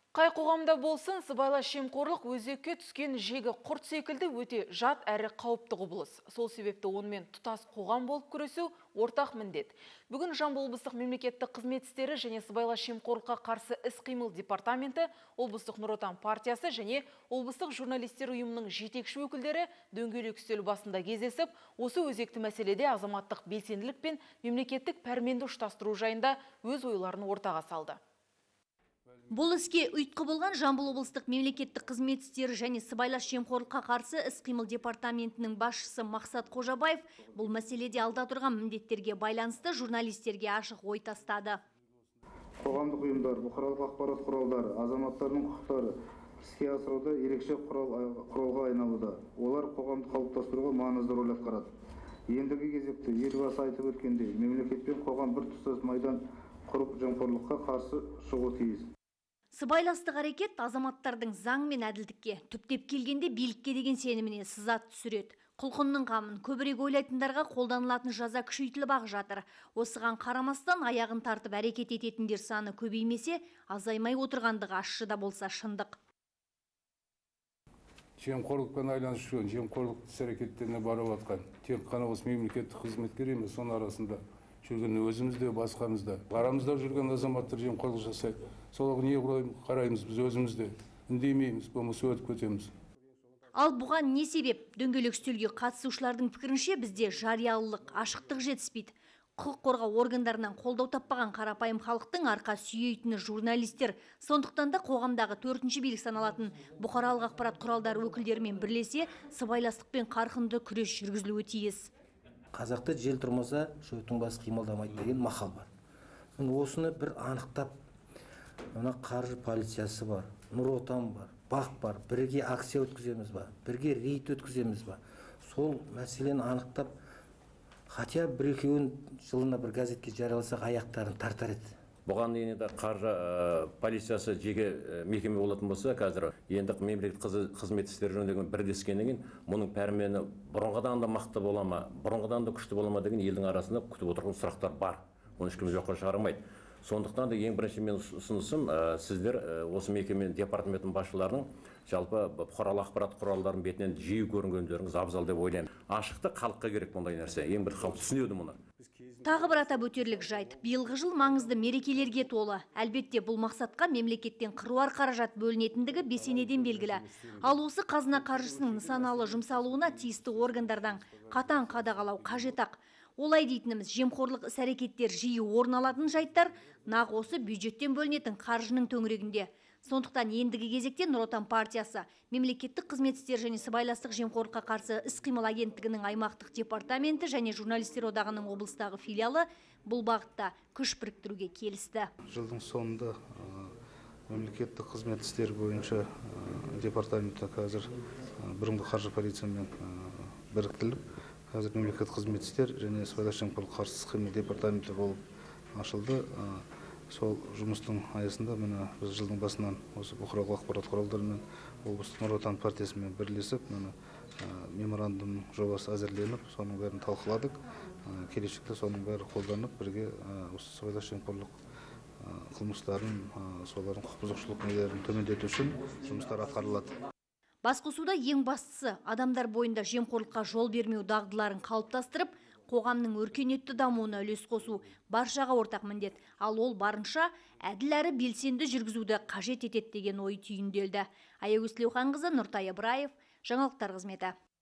Қай қоғамда болсын, сыбайлас жемқорлық өзекке түскен жегі құрт секілді өте жат әрі қауіпті құбылыс. Сол себепті онымен тұтас қоғам болып күресу ортақ міндет. Бүгін Жамбыл облыстық мемлекеттік қызмет істері және сыбайлас жемқорлыққа қарсы іс-қимыл департаменті, облыстық Нұр Отан партиясы және облыстық журналистер ұйымының жетекші өкілдері дөңгелек үстел басында кездесіп, осы өзекті мәселеде азаматтық белсенділік пен мемлекеттік пәрменді ұштастыру жайында өз ойларын ортаға салды. Бұл іске ұйытқы болған Жамбыл облыстық мемлекеттік қызмет істері және сыбайлас жемқорлыққа қарсы іс-қимыл департаментінің басшысы Мақсат Қожабаев бұл мәселеде алда тұрған міндеттерге байланысты журналистерге ашық ой тастады. Қоғамдық ұйымдар, бұқаралық ақпарат құралдары, азаматтардың құқықтары іске асыруда ерекше құралға айналуда. Олар қоғамды қалыптастыруға маңызды рөл атқарады. Ендігі кезекте елбасы айтып өткендей, мемлекет пен қоғам бір тұтас майдан құрып жемқорлыққа қарсы шығуы тиіс. Сыбайластық әрекет азаматтардың заң мен әділдікке, түптеп келгенде билікке деген сеніміне сызат түсіреді. Құлқынның қамын көбірек ойлайтындарға қолданылатын жаза күшейтіліп ақ жатыр. Осыған қарамастан аяғын тартып әрекет ететіндер саны көбеймесе, азаймай отырғандығы ащы да болса шындық. Жемқорлықпен айланысып жүрген, жемқорлық іс-әрекеттеріне барып жатқан тек қана осы мемлекеттік қызметкер емес, соның арасында жүрген өзімізде, басқамызда. Арамызда жүрген азаматтар жемқорлық жасайды. Солға не қараймыз біз өзімізде? Үндемейміз, болмаса өтіп кетеміз. Ал бұған не себеп? Дөңгелек үстелге қатысушылардың пікірінше бізде жариялылық, ашықтық жетіспейді. Құқық қорғау органдарынан қолдау таппаған қарапайым халықтың арқа сүйейтіні журналистер. Сондықтан да қоғамдағы төртінші билік саналатын бұқаралық ақпарат құралдары өкілдерімен бірлесе, сыбайластықпен қарқынды күрес жүргізілуі тиіс. Қазақта жел тұрмаса, шөптің басы қимылдамайды деген мақал бар. Осыны бір анықтап, мына қаржы полициясы бар, Нұр Отан бар, бақ бар, бірге акция өткіземіз ба, бірге рейд өткіземіз ба. Сол мәселені анықтап, хотя бір-екеуін жылына бір газетке жарияласақ аяқтарын тартар еді. Бұған енді қаржы полициясы жеке мекеме болатын болса, қазір енді мемлекеттік қызмет істері жөніндегі бірлескеннен кейін мұның пәрмені бұрынғыдан да мықты бола ма, бұрынғыдан да күшті бола ма деген елдің арасында күтіп отырған сұрақтар бар. Оны ешкім жоққа шығармайды. Сондықтан да ең бірінші мен ұсынысым, сіздер осы мекеме департаменттің басшыларының жалпы бұқаралық ақпарат құралдарының бетінен жиі көрінгендеріңіз абзал деп ойлаймын. Ашықтық халыққа керек бұндай нәрсе. Ең бір халық түсінеді мұны. Тағы бір атап өтерлік жайт. Биылғы жыл маңызды мерекелерге толы. Әлбетте бұл мақсатқа мемлекеттен қыруар қаражат бөлінетіндігі бесенеден белгілі. Ал осы қазына қаржысының нысаналы жұмсалуына тиісті органдардан қатаң қадағалау қажет-ақ. Олай дейтініміз, жемқорлық іс-әрекеттер жиі орын алатын жайттар нақ осы бюджеттен бөлінетін қаржының төңірегінде. Сондықтан ендігі кезекте Нұр Отан партиясы, мемлекеттік қызмет істері және сыбайластық жемқорлыққа қарсы іс-қимыл агенттігінің аймақтық департаменті және журналистер одағының облыстағы филиалы бұл бағытта күш біріктіруге келісті. Жылдың соңында мемлекеттік қызмет істері бойынша департаменті қазір бұрынғы қаржы полициямен біріктіріліп, қазір мемлекеттік қызмет істері және сыбайлас жемқорлыққа қарсы іс-қимыл департаменті болып ашылды. Сол жұмыстың аясында міне біз жылдың басынан осы бұқаралық ақпарат құралдарымен облыстық Нұр Отан партиясымен бірлесіп, меморандум жобасы әзірленіп, соның бәрін талқыладық. Келешекте соның бәрі қолданып, бірге осы сыбайлас жемқорлық қылмыстарын, солардың құқық бұзушылық нелерін төмендету үшін жұмыстар атқарылады. Басқосуда ең бастысы адамдар бойында жемқорлыққа жол бермеу дағдыларын қалыптастырып, қоғамның өркениетті дамуына үлес қосу баршаға ортақ міндет. Ал ол барынша әділ әрі белсенді жүргізуді қажет етеді деген ой түйінделді. Аягөз Тілеухан қызы, Нұртай Ыбыраев, жаңалықтар қызметі.